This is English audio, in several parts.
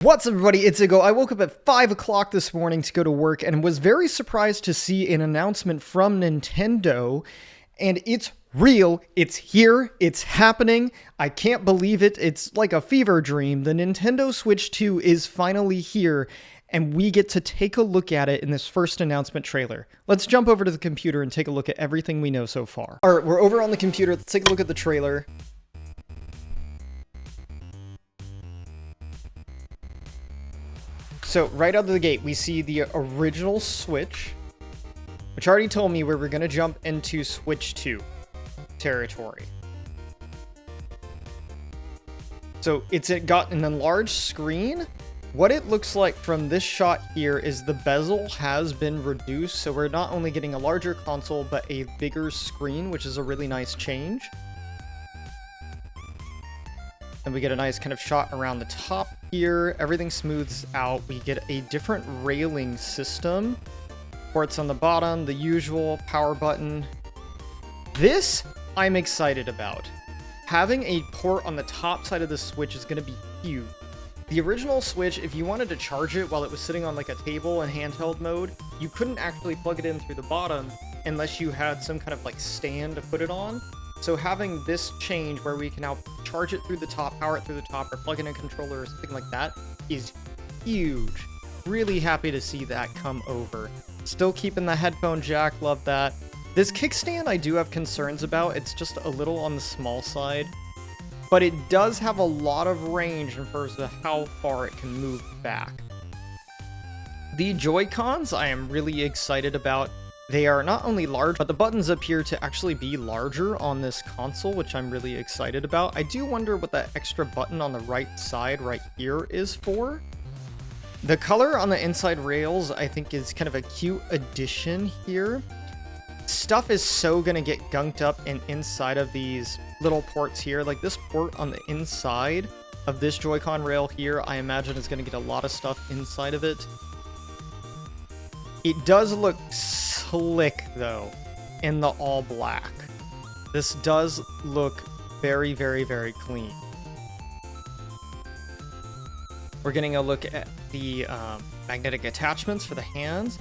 What's up, everybody? It's Igo. I woke up at 5 o'clock this morning to go to work and was very surprised to see an announcement from Nintendo. And it's real. It's here. It's happening. I can't believe it. It's like a fever dream. The Nintendo Switch 2 is finally here, and we get to take a look at it in this first announcement trailer. Let's jump over to the computer and take a look at everything we know so far. All right, we're over on the computer. Let's take a look at the trailer. So right out of the gate, we see the original Switch, which already told me where we're going to jump into Switch 2 territory. So it's got an enlarged screen. What it looks like from this shot here is the bezel has been reduced, so we're not only getting a larger console, but a bigger screen, which is a really nice change. And we get a nice kind of shot around the top here. Everything smooths out. We get a different railing system. Ports on the bottom, the usual power button. This I'm excited about. Having a port on the top side of the Switch is going to be huge. The original Switch, if you wanted to charge it while it was sitting on like a table in handheld mode, you couldn't actually plug it in through the bottom unless you had some kind of like stand to put it on. So having this change where we can now charge it through the top, power it through the top, or plug in a controller or something like that is huge. Really happy to see that come over. Still keeping the headphone jack, love that. This kickstand I do have concerns about. It's just a little on the small side, but it does have a lot of range in terms of how far it can move back. The Joy-Cons I am really excited about. They are not only large, but the buttons appear to actually be larger on this console, which I'm really excited about. I do wonder what that extra button on the right side right here is for. The color on the inside rails, I think, is kind of a cute addition here. Stuff is so gonna get gunked up inside of these little ports here. Like this port on the inside of this Joy-Con rail here, I imagine is gonna get a lot of stuff inside of it. It does look slick, though, in the all black. This does look very, very, very clean. We're getting a look at the magnetic attachments for the hands.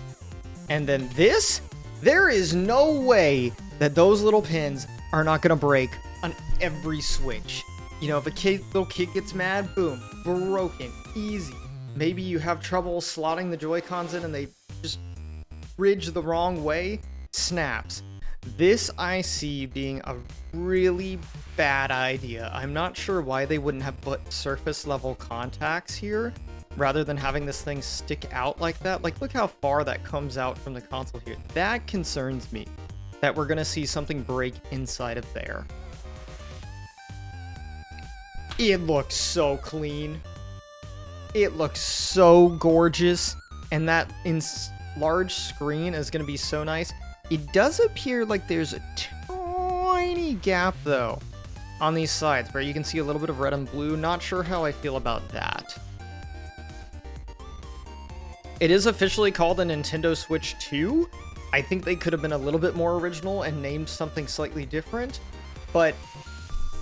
And then this, there is no way that those little pins are not going to break on every Switch. You know, if a little kid gets mad, boom, broken, easy. Maybe you have trouble slotting the Joy-Cons in and they just bridge the wrong way, snaps. This I see being a really bad idea. I'm not sure why they wouldn't have put surface level contacts here rather than having this thing stick out like that. Like, look how far that comes out from the console here. That concerns me, that we're gonna see something break inside of there. It looks so clean. It looks so gorgeous, and that large screen is going to be so nice. It does appear like there's a tiny gap, though, on these sides where you can see a little bit of red and blue. Not sure how I feel about that. It is officially called a Nintendo Switch 2. I think they could have been a little bit more original and named something slightly different, but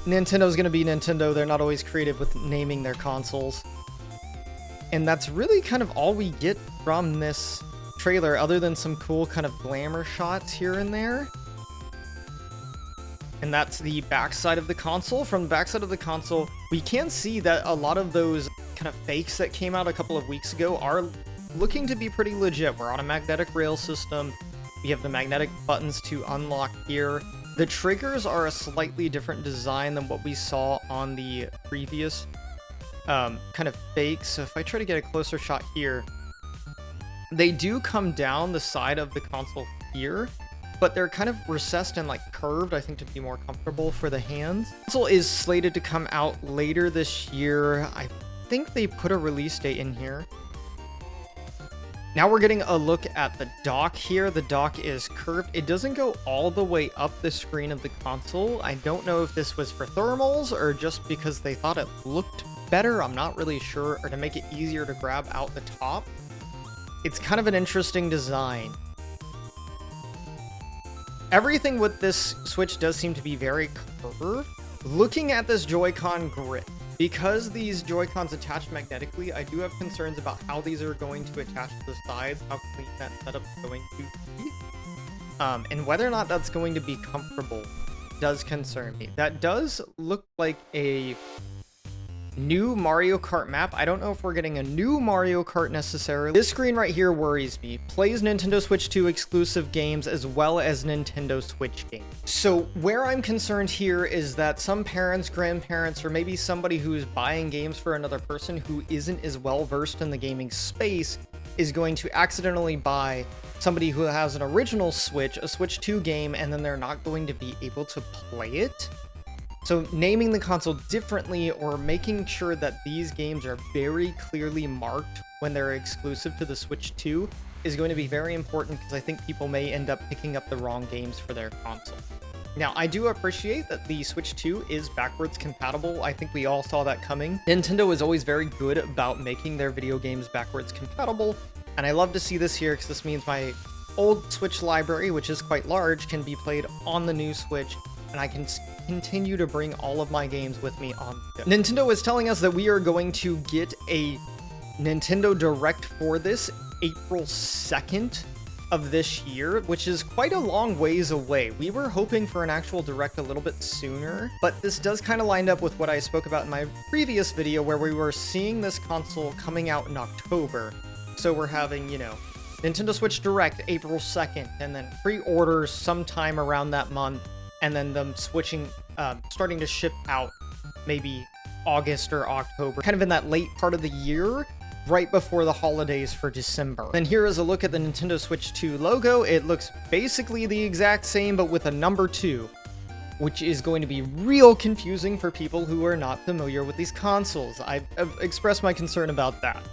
Nintendo's going to be Nintendo. They're not always creative with naming their consoles. And that's really kind of all we get from this trailer, other than some cool kind of glamour shots here and there. And that's the backside of the console. From the backside of the console, we can see that a lot of those kind of fakes that came out a couple of weeks ago are looking to be pretty legit. We're on a magnetic rail system. We have the magnetic buttons to unlock here. The triggers are a slightly different design than what we saw on the previous kind of fakes. So if I try to get a closer shot here, they do come down the side of the console here, but they're kind of recessed and like curved, I think, to be more comfortable for the hands. The console is slated to come out later this year. I think they put a release date in here. Now we're getting a look at the dock here. The dock is curved. It doesn't go all the way up the screen of the console. I don't know if this was for thermals or just because they thought it looked better. I'm not really sure, or to make it easier to grab out the top. It's kind of an interesting design. Everything with this Switch does seem to be very curved. Looking at this Joy-Con grip, Because these Joy-Cons attach magnetically, I do have concerns about how these are going to attach to the sides, how clean that setup is going to be. And whether or not that's going to be comfortable does concern me. That does look like a new Mario Kart map. I don't know if we're getting a new Mario Kart necessarily. This screen right here worries me. Plays Nintendo Switch 2 exclusive games as well as Nintendo Switch games. So where I'm concerned here is that some parents, grandparents, or maybe somebody who's buying games for another person who isn't as well versed in the gaming space is going to accidentally buy somebody who has an original Switch, a Switch 2 game, and then they're not going to be able to play it. So naming the console differently or making sure that these games are very clearly marked when they're exclusive to the Switch 2 is going to be very important, because I think people may end up picking up the wrong games for their console. Now, I do appreciate that the Switch 2 is backwards compatible. I think we all saw that coming. Nintendo is always very good about making their video games backwards compatible, and I love to see this here because this means my old Switch library, which is quite large, can be played on the new Switch, and I can continue to bring all of my games with me on the go. Nintendo is telling us that we are going to get a Nintendo Direct for this April 2nd of this year, which is quite a long ways away. We were hoping for an actual Direct a little bit sooner, but this does kind of line up with what I spoke about in my previous video, where we were seeing this console coming out in October. So we're having, you know, Nintendo Switch Direct April 2nd, and then pre-orders sometime around that month, and then them switching, starting to ship out maybe August or October, kind of in that late part of the year, right before the holidays for December. And here is a look at the Nintendo Switch 2 logo. It looks basically the exact same, but with a number 2, which is going to be real confusing for people who are not familiar with these consoles. I've expressed my concern about that.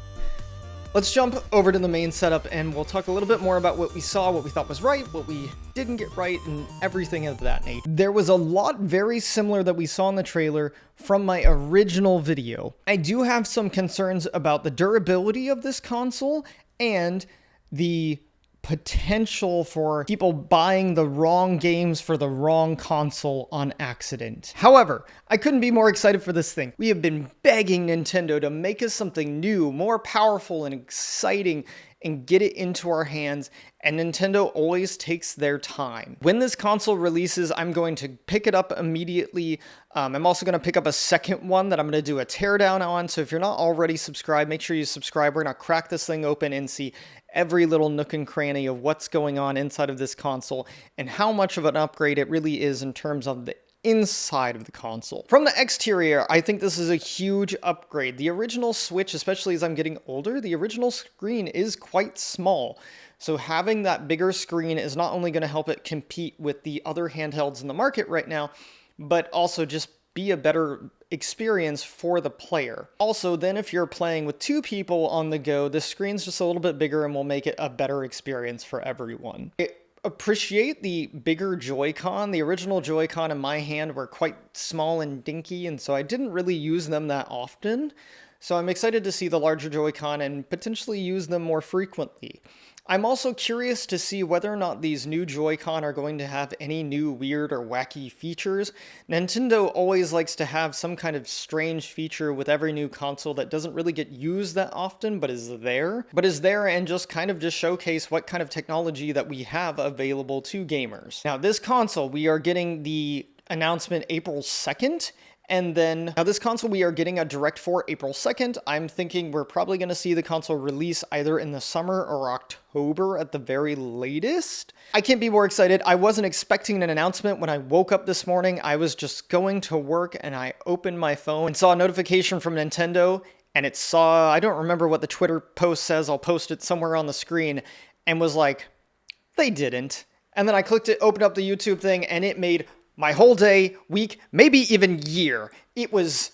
Let's jump over to the main setup and we'll talk a little bit more about what we saw, what we thought was right, what we didn't get right, and everything of that nature. There was a lot very similar that we saw in the trailer from my original video. I do have some concerns about the durability of this console and the potential for people buying the wrong games for the wrong console on accident. However, I couldn't be more excited for this thing. We have been begging Nintendo to make us something new, more powerful and exciting, and get it into our hands, and Nintendo always takes their time. When this console releases, I'm going to pick it up immediately. I'm also going to pick up a second one that I'm going to do a teardown on, so if you're not already subscribed, make sure you subscribe. We're going to crack this thing open and see every little nook and cranny of what's going on inside of this console and how much of an upgrade it really is in terms of the inside of the console. From the exterior, I think this is a huge upgrade. The original Switch, especially as I'm getting older, the original screen is quite small. So having that bigger screen is not only going to help it compete with the other handhelds in the market right now, but also just be a better experience for the player. Also, then if you're playing with 2 people on the go, the screen's just a little bit bigger and will make it a better experience for everyone. I appreciate the bigger Joy-Con. The original Joy-Con in my hand were quite small and dinky, and so I didn't really use them that often. So I'm excited to see the larger Joy-Con and potentially use them more frequently. I'm also curious to see whether or not these new Joy-Con are going to have any new weird or wacky features. Nintendo always likes to have some kind of strange feature with every new console that doesn't really get used that often, but is there and just kind of just showcase what kind of technology that we have available to gamers. Now, this console, we are getting the announcement April 2nd, and then, now this console we are getting a Direct for April 2nd. I'm thinking we're probably going to see the console release either in the summer or October at the very latest. I can't be more excited. I wasn't expecting an announcement when I woke up this morning. I was just going to work and I opened my phone and saw a notification from Nintendo, and it saw, I don't remember what the Twitter post says, I'll post it somewhere on the screen, and was like, they didn't. And then I clicked it, opened up the YouTube thing, and it made my whole day, week, maybe even year. It was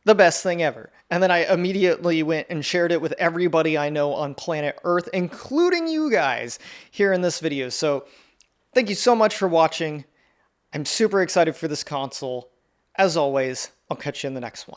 the best thing ever. And then I immediately went and shared it with everybody I know on planet Earth, including you guys here in this video. So thank you so much for watching. I'm super excited for this console. As always, I'll catch you in the next one.